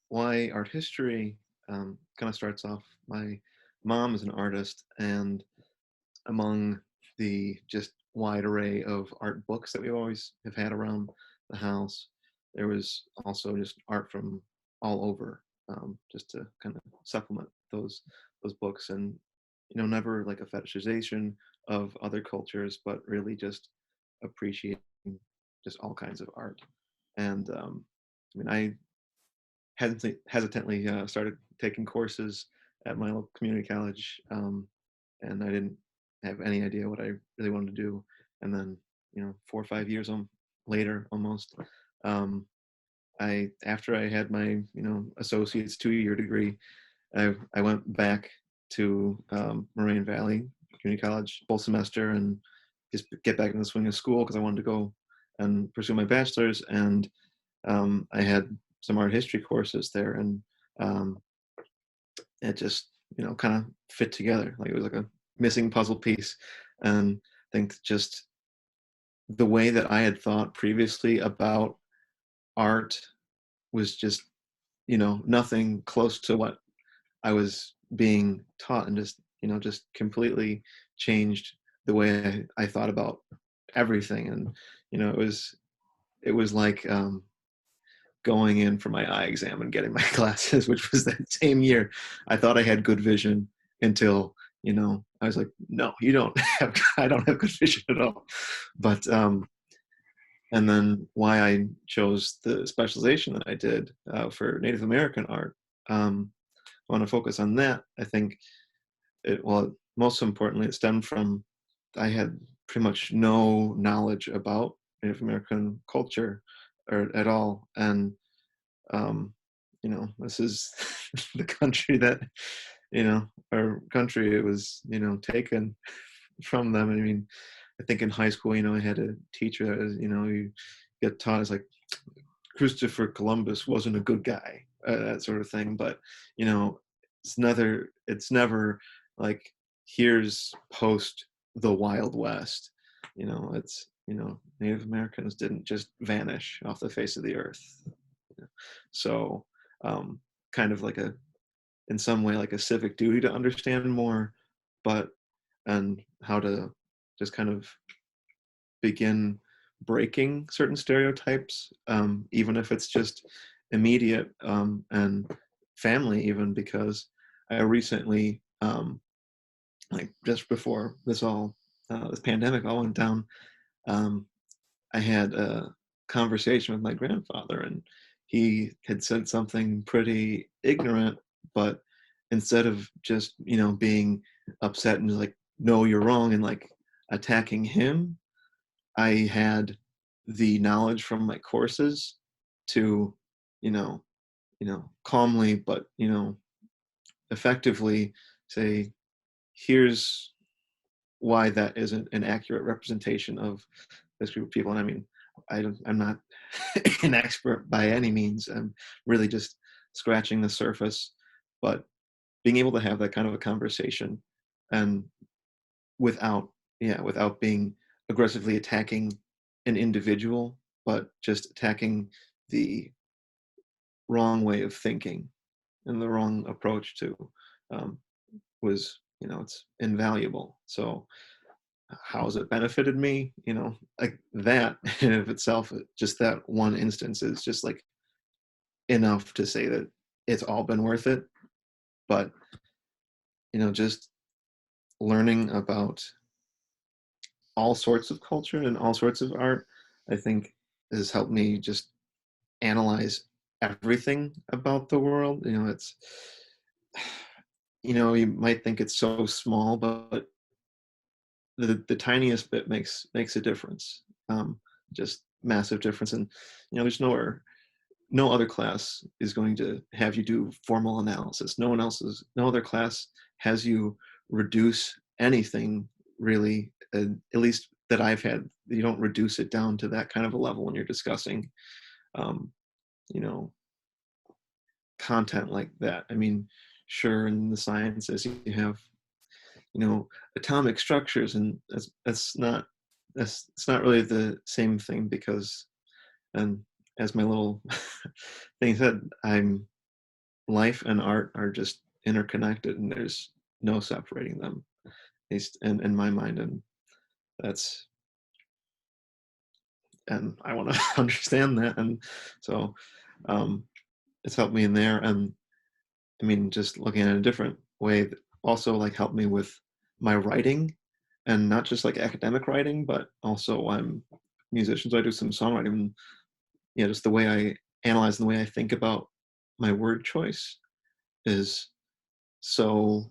why art history kind of starts off. My mom is an artist, and among the just wide array of art books that we always have had around the house, there was also just art from all over, just to kind of supplement those books, and never like a fetishization of other cultures, but really just appreciating just all kinds of art. And I mean, I hesitantly started taking courses at my local community college, and I didn't have any idea what I really wanted to do. And then, 4 or 5 years later, almost, um, I after I had my associate's 2-year degree, I went back to Moraine Valley Community College full semester and just get back in the swing of school because I wanted to go and pursue my bachelor's. And I had some art history courses there, and um, it just kind of fit together. Like it was like a missing puzzle piece. And I think just the way that I had thought previously about art was just nothing close to what I was being taught, and just completely changed the way I thought about everything. And it was like going in for my eye exam and getting my glasses, which was that same year. I thought I had good vision until, I was like, no, you don't have, I don't have good vision at all. But, and then why I chose the specialization that I did for Native American art, I want to focus on that. I think most importantly, it stemmed from, I had pretty much no knowledge about Native American culture or at all. And this is the country that, our country, it was, taken from them. I mean, I think in high school, I had a teacher that was, you get taught as like, Christopher Columbus wasn't a good guy, that sort of thing. But, it's never like, here's post the Wild West. It's Native Americans didn't just vanish off the face of the earth. So kind of like in some way like a civic duty to understand more, but and how to just kind of begin breaking certain stereotypes, even if it's just immediate, and family, even because I recently, like just before this pandemic all went down, um, I had a conversation with my grandfather, and he had said something pretty ignorant, but instead of just, being upset and just like, no, you're wrong, and like attacking him, I had the knowledge from my courses to, you know, calmly, but, effectively say, here's why that isn't an accurate representation of this group of people. And I mean, I'm not an expert by any means. I'm really just scratching the surface, but being able to have that kind of a conversation, and without being aggressively attacking an individual, but just attacking the wrong way of thinking and the wrong approach to, um, was, it's invaluable. So how has it benefited me? Like that in of itself, just that one instance is just like enough to say that it's all been worth it. But, just learning about all sorts of culture and all sorts of art, I think has helped me just analyze everything about the world. It's, you might think it's so small, but the tiniest bit makes a difference. Just massive difference. And there's no other class is going to have you do formal analysis. No other class has you reduce anything really, at least that I've had. You don't reduce it down to that kind of a level when you're discussing, um, you know, content like that. I mean, sure, in the sciences you have, atomic structures, and it's not really the same thing, because, and as my little thing said, I'm life and art are just interconnected, and there's no separating them, at least in my mind. And that's and I want to understand that. And so um, it's helped me in there. And I mean, just looking at it a different way, also like helped me with my writing, and not just like academic writing, but also I'm a musician, so I do some songwriting. And, yeah, just the way I analyze and the way I think about my word choice is so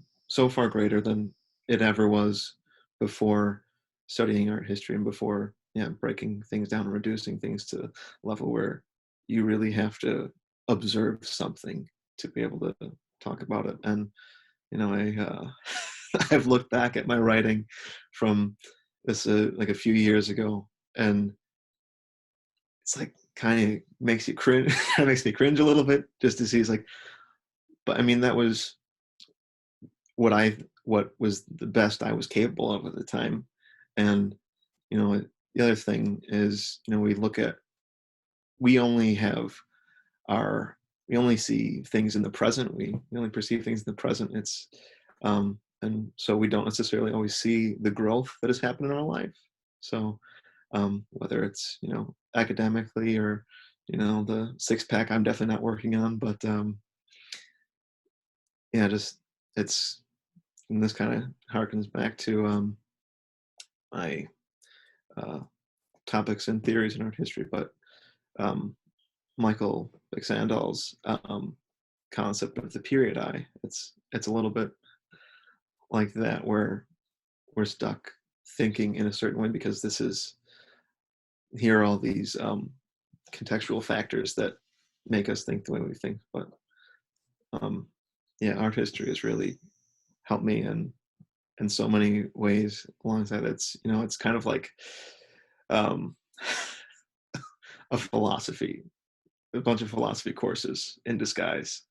far greater than it ever was before studying art history, and before, yeah, breaking things down and reducing things to a level where you really have to observe something to be able to talk about it. And I I've looked back at my writing from this like a few years ago, and it's like kind of makes you cringe. Kind of makes me cringe a little bit just to see. It's like, but I mean, that was what I what was the best I was capable of at the time. And the other thing is, we only have our we only see things in the present. We only perceive things in the present. And so we don't necessarily always see the growth that has happened in our life. So whether it's academically, or the six pack I'm definitely not working on, but yeah, just it's and this kind of harkens back to my uh, topics and theories in art history. But um, Michael Bixandall's concept of the period eye, it's a little bit like that, where we're stuck thinking in a certain way because here are all these contextual factors that make us think the way we think. But um, yeah, art history has really helped me in so many ways. Alongside, it's kind of like um, a philosophy, a bunch of philosophy courses in disguise,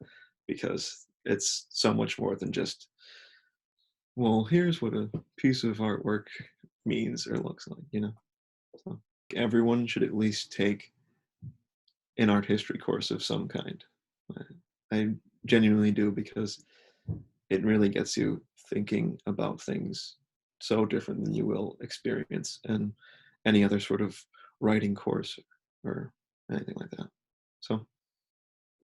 because it's so much more than just, well, here's what a piece of artwork means or looks like. So everyone should at least take an art history course of some kind. I genuinely do, because it really gets you thinking about things so different than you will experience in any other sort of writing course or anything like that. So